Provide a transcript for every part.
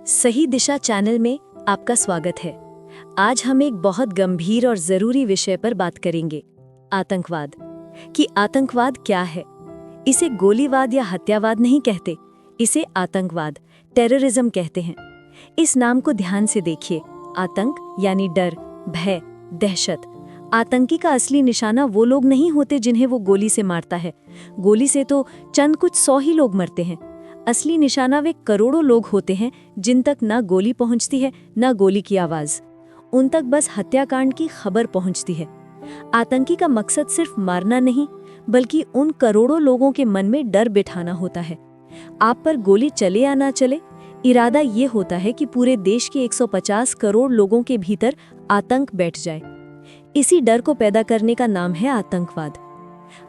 सही दिशा चैनल में आपका स्वागत है। आज हम एक बहुत गंभीर और जरूरी विषय पर बात करेंगे, आतंकवाद। कि आतंकवाद क्या है। इसे गोलीवाद या हत्यावाद नहीं कहते, इसे आतंकवाद, टेररिज्म कहते हैं। इस नाम को ध्यान से देखिए। आतंक यानी डर, भय, दहशत। आतंकी का असली निशाना वो लोग नहीं होते जिन्हें वो गोली से मारता है। गोली से तो चंद कुछ 100 ही लोग मरते हैं। असली निशाना वे करोड़ों लोग होते हैं जिन तक ना गोली पहुंचती है ना गोली की आवाज। उन तक बस हत्याकांड की खबर पहुंचती है। आतंकी का मकसद सिर्फ मारना नहीं, बल्कि उन करोड़ों लोगों के मन में डर बिठाना होता है। आप पर गोली चले या ना चले, इरादा ये होता है कि पूरे देश के 150 करोड़ लोगों के भीतर आतंक बैठ जाए। इसी डर को पैदा करने का नाम है आतंकवाद।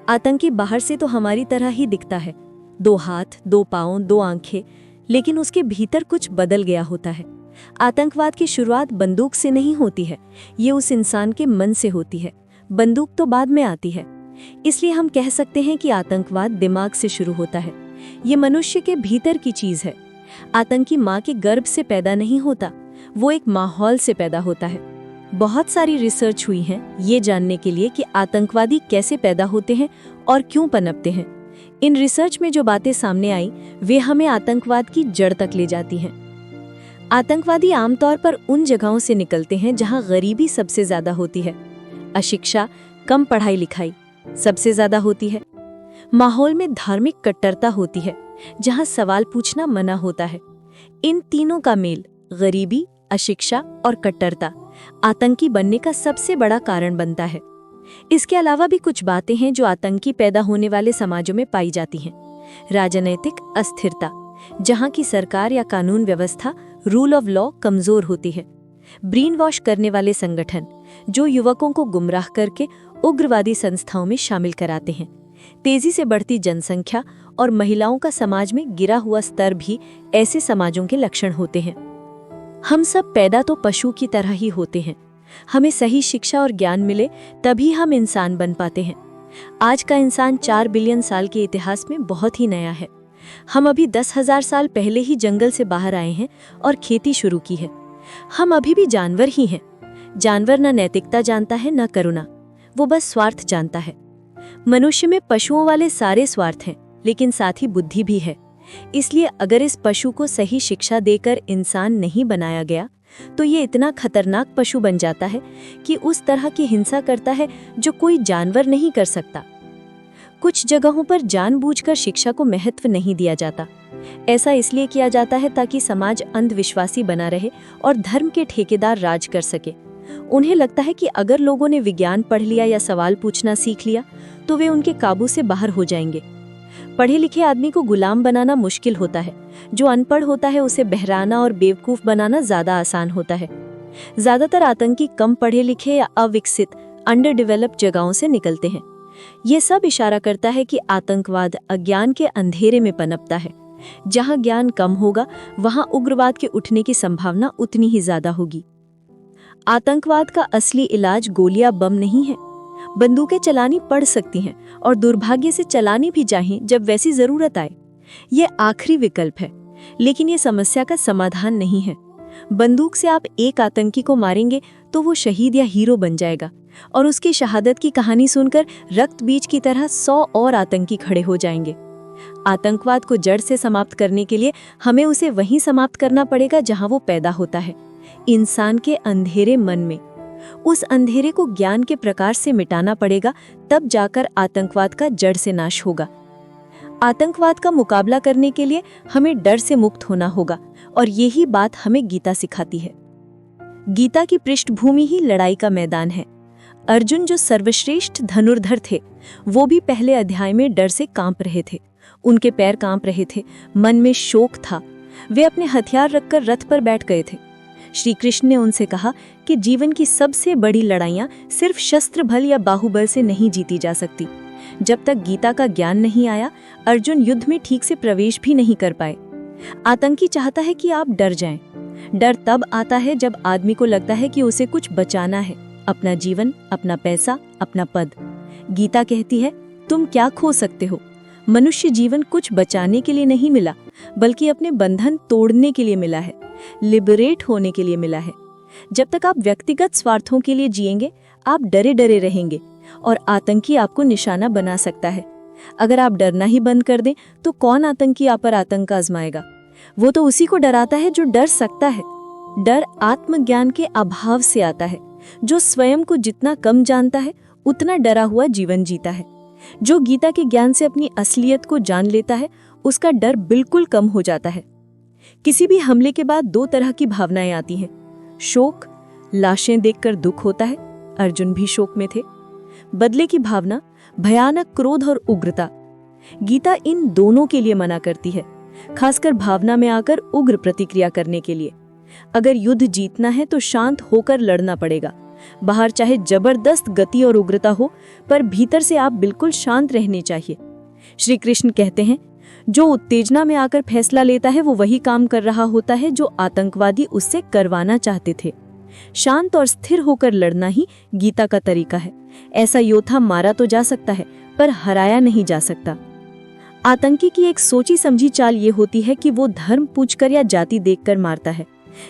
आतंकी बाहर से तो हमारी तरह ही दिखता है, 2 हाथ, 2 पाँव, 2 आंखें, लेकिन उसके भीतर कुछ बदल गया होता है। आतंकवाद की शुरुआत बंदूक से नहीं होती है, ये उस इंसान के मन से होती है। बंदूक तो बाद में आती है। इसलिए हम कह सकते हैं कि आतंकवाद दिमाग से शुरू होता है। ये मनुष्य के भीतर की चीज है। आतंकी माँ के गर्भ से पैदा नहीं होता, वो एक माहौल से पैदा होता है। बहुत सारी रिसर्च हुई है ये जानने के लिए कि आतंकवादी कैसे पैदा होते हैं और क्यों पनपते हैं। इन रिसर्च में जो बातें सामने आई वे हमें आतंकवाद की जड़ तक ले जाती हैं। आतंकवादी आमतौर पर उन जगहों से निकलते हैं जहां गरीबी सबसे ज्यादा होती है, अशिक्षा, कम पढ़ाई लिखाई सबसे ज्यादा होती है, माहौल में धार्मिक कट्टरता होती है, जहां सवाल पूछना मना होता है। इन तीनों का मेल, गरीबी, अशिक्षा और कट्टरता, आतंकी बनने का सबसे बड़ा कारण बनता है। इसके अलावा भी कुछ बातें हैं जो आतंकी पैदा होने वाले समाजों में पाई जाती हैं। राजनीतिक अस्थिरता, जहां की सरकार या कानून व्यवस्था, रूल ऑफ लॉ कमजोर होती है। ब्रेन वॉश करने वाले संगठन, जो युवकों को गुमराह करके उग्रवादी संस्थाओं में शामिल कराते हैं। तेजी से बढ़ती जनसंख्या और महिलाओं का समाज में गिरा हुआ स्तर भी ऐसे समाजों के लक्षण होते हैं। हम सब पैदा तो पशु की तरह ही होते हैं। हमें सही शिक्षा और ज्ञान मिले तभी हम इंसान बन पाते हैं। आज का इंसान 4 बिलियन साल के इतिहास में बहुत ही नया है। हम अभी 10,000 साल पहले ही जंगल से बाहर आए हैं और खेती शुरू की है। हम अभी भी जानवर ही हैं। जानवर न नैतिकता जानता है न करुणा, वो बस स्वार्थ जानता है। मनुष्य में पशुओं वाले सारे स्वार्थ हैं, लेकिन साथ ही बुद्धि भी है। इसलिए अगर इस पशु को सही शिक्षा देकर इंसान नहीं बनाया गया तो ये इतना खतरनाक पशु बन जाता है कि उस तरह की हिंसा करता है जो कोई जानवर नहीं कर सकता। कुछ जगहों पर जानबूझकर शिक्षा को महत्व नहीं दिया जाता। ऐसा इसलिए किया जाता है ताकि समाज अंधविश्वासी बना रहे और धर्म के ठेकेदार राज कर सके। उन्हें लगता है कि अगर लोगों ने विज्ञान पढ़ लिया या सवाल पूछना सीख लिया तो वे उनके काबू से बाहर हो जाएंगे। पढ़े लिखे आदमी को गुलाम बनाना मुश्किल होता है, जो अनपढ़ होता है उसे बहराना और बेवकूफ बनाना ज्यादा आसान होता है। ज्यादातर आतंकी कम पढ़े लिखे या अविकसित, अंडर डेवलप्ड जगहों से निकलते हैं। ये सब इशारा करता है कि आतंकवाद अज्ञान के अंधेरे में पनपता है। जहां ज्ञान कम होगा वहां उग्रवाद के उठने की संभावना उतनी ही ज्यादा होगी। आतंकवाद का असली इलाज गोलियां बम नहीं है। बंदूकें चलानी पड़ सकती हैं और दुर्भाग्य से चलानी भी चाहिए जब वैसी जरूरत आए। ये आखिरी विकल्प है, लेकिन ये समस्या का समाधान नहीं है। बंदूक से आप एक आतंकी को मारेंगे तो वो शहीद या हीरो बन जाएगा और उसकी शहादत की कहानी सुनकर रक्त बीज की तरह 100 और आतंकी खड़े हो जाएंगे। आतंकवाद को जड़ से समाप्त करने के लिए हमें उसे वहीं समाप्त करना पड़ेगा जहां वो पैदा होता है, इंसान के अंधेरे मन में। उस अंधेरे को ज्ञान के प्रकाश से मिटाना पड़ेगा, तब जाकर आतंकवाद का जड़ से नाश होगा। आतंकवाद का मुकाबला करने के लिए हमें डर से मुक्त होना होगा और यही बात हमें गीता सिखाती है। गीता की पृष्ठभूमि ही लड़ाई का मैदान है। अर्जुन जो सर्वश्रेष्ठ धनुर्धर थे, वो भी पहले अध्याय में डर से कांप रहे थे। उनके पैर कांप रहे थे, मन में शोक था। वे अपने हथियार रखकर रथ पर बैठ गए थे। श्री कृष्ण ने उनसे कहा कि जीवन की सबसे बड़ी लड़ाइयाँ सिर्फ शस्त्र बल या बाहुबल से नहीं जीती जा सकती। जब तक गीता का ज्ञान नहीं आया, अर्जुन युद्ध में ठीक से प्रवेश भी नहीं कर पाए। आतंकी चाहता है कि आप डर जाएं। डर तब आता है जब आदमी को लगता है कि उसे कुछ बचाना है, अपना जीवन, अपना पैसा, अपना पद। गीता कहती है, तुम क्या खो सकते हो? मनुष्य जीवन कुछ बचाने के लिए नहीं मिला, बल्कि अपने बंधन तोड़ने के लिए मिला है, लिबरेट होने के लिए मिला है। जब तक आप व्यक्तिगत स्वार्थों के लिए जिएंगे, आप डरे डरे रहेंगे और आतंकी आपको निशाना बना सकता है। अगर आप डरना ही बंद कर दें तो कौन आतंकी आप पर आतंक आजमाएगा? वो तो उसी को डराता है जो डर सकता है। डर आत्मज्ञान के अभाव से आता है। जो स्वयं को जितना कम जानता है उतना डरा हुआ जीवन जीता है। जो गीता के ज्ञान से अपनी असलियत को जान लेता है उसका डर बिल्कुल कम हो जाता है। किसी भी हमले के बाद दो तरह की भावनाएं आती हैं। शोक, लाशें देखकर दुख होता है, अर्जुन भी शोक में थे। बदले की भावना, भयानक क्रोध और उग्रता। गीता इन दोनों के लिए मना करती है, खासकर भावना में आकर उग्र प्रतिक्रिया करने के लिए। अगर युद्ध जीतना है तो शांत होकर लड़ना पड़ेगा। बाहर चाहे जबरदस्त गति और उग्रता हो, पर भीतर से आप बिल्कुल शांत रहने चाहिए। श्री कृष्ण कहते हैं, जो उत्तेजना में आकर फैसला लेता है वो वही काम कर रहा होता है जो आतंकवादी उससे करवाना चाहते थे। शांत और स्थिर होकर लड़ना ही गीता का तरीका है। ऐसा योद्धा मारा तो जा सकता है, पर हराया नहीं जा सकता। आतंकी की एक सोची समझी चाल ये होती है कि वो धर्म पूछकर या जाति देखकर मारता है,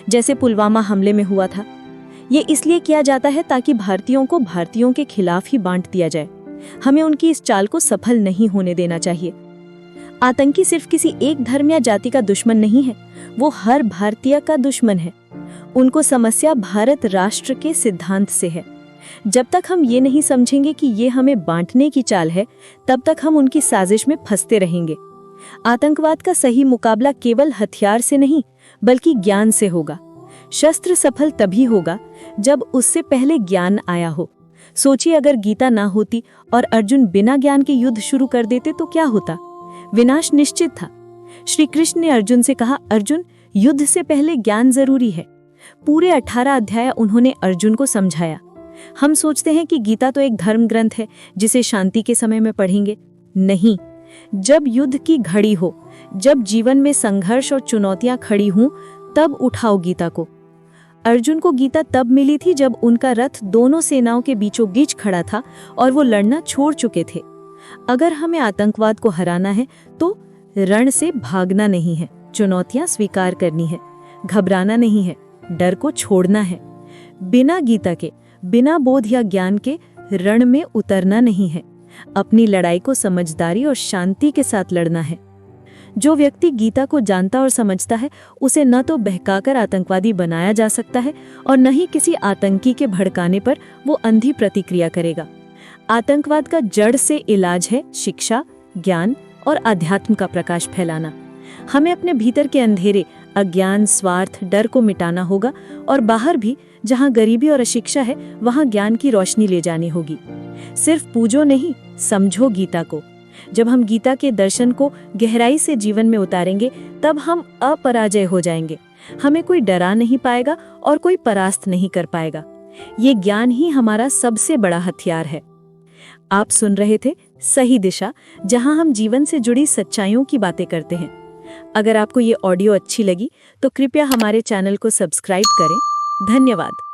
जैसे पुलवामा हमले में हुआ था। ये इसलिए किया जाता है ताकि भारतीयों को भारतीयों के खिलाफ ही बांट दिया जाए। हमें उनकी इस चाल को सफल नहीं होने देना चाहिए। आतंकी सिर्फ किसी एक धर्म या जाति का दुश्मन नहीं है, वो हर भारतीय का दुश्मन है। उनको समस्या भारत राष्ट्र के सिद्धांत से है। जब तक हम ये नहीं समझेंगे कि ये हमें बांटने की चाल है, तब तक हम उनकी साजिश में फंसते रहेंगे। आतंकवाद का सही मुकाबला केवल हथियार से नहीं, बल्कि ज्ञान से होगा। शस्त्र सफल तभी होगा जब उससे पहले ज्ञान आया हो। सोचिए, अगर गीता ना होती और अर्जुन बिना ज्ञान के युद्ध शुरू कर देते तो क्या होता? विनाश निश्चित था। श्री कृष्ण ने अर्जुन से कहा, अर्जुन, युद्ध से पहले ज्ञान जरूरी है। पूरे 18 अध्याय उन्होंने अर्जुन को समझाया। हम सोचते हैं कि गीता तो एक धर्म ग्रंथ है जिसे शांति के समय में पढ़ेंगे। नहीं, जब युद्ध की घड़ी हो, जब जीवन में संघर्ष और चुनौतियां खड़ी हों, तब उठाओ गीता को। अर्जुन को गीता तब मिली थी जब उनका रथ दोनों सेनाओं के बीचों बीच खड़ा था और वो लड़ना छोड़ चुके थे। अगर हमें आतंकवाद को हराना है तो रण से भागना नहीं है, चुनौतियां स्वीकार करनी है, घबराना नहीं है, डर को छोड़ना है। बिना गीता के, बिना बोध या ज्ञान के रण में उतरना नहीं है। अपनी लड़ाई को समझदारी और शांति के साथ लड़ना है। जो व्यक्ति गीता को जानता और समझता है, उसे न तो बहकाकर आतंकवादी बनाया जा सकता है और न ही किसी आतंकी के भड़काने पर वो अंधी प्रतिक्रिया करेगा। आतंकवाद का जड़ से इलाज है शिक्षा, ज्ञान और अध्यात्म का प्रकाश फैलाना। हमें अपने भीतर के अंधेरे, अज्ञान, स्वार्थ, डर को मिटाना होगा और बाहर भी, जहां गरीबी और अशिक्षा है, वहां ज्ञान की रोशनी ले जानी होगी। सिर्फ पूजो नहीं, समझो गीता को। जब हम गीता के दर्शन को गहराई से जीवन में उतारेंगे, तब हम अपराजय हो जाएंगे। हमें कोई डरा नहीं पाएगा और कोई परास्त नहीं कर पाएगा। ये ज्ञान ही हमारा सबसे बड़ा हथियार है। आप सुन रहे थे सही दिशा, जहां हम जीवन से जुड़ी सच्चाइयों की बातें करते हैं। अगर आपको ये ऑडियो अच्छी लगी तो कृपया हमारे चैनल को सब्सक्राइब करें। धन्यवाद।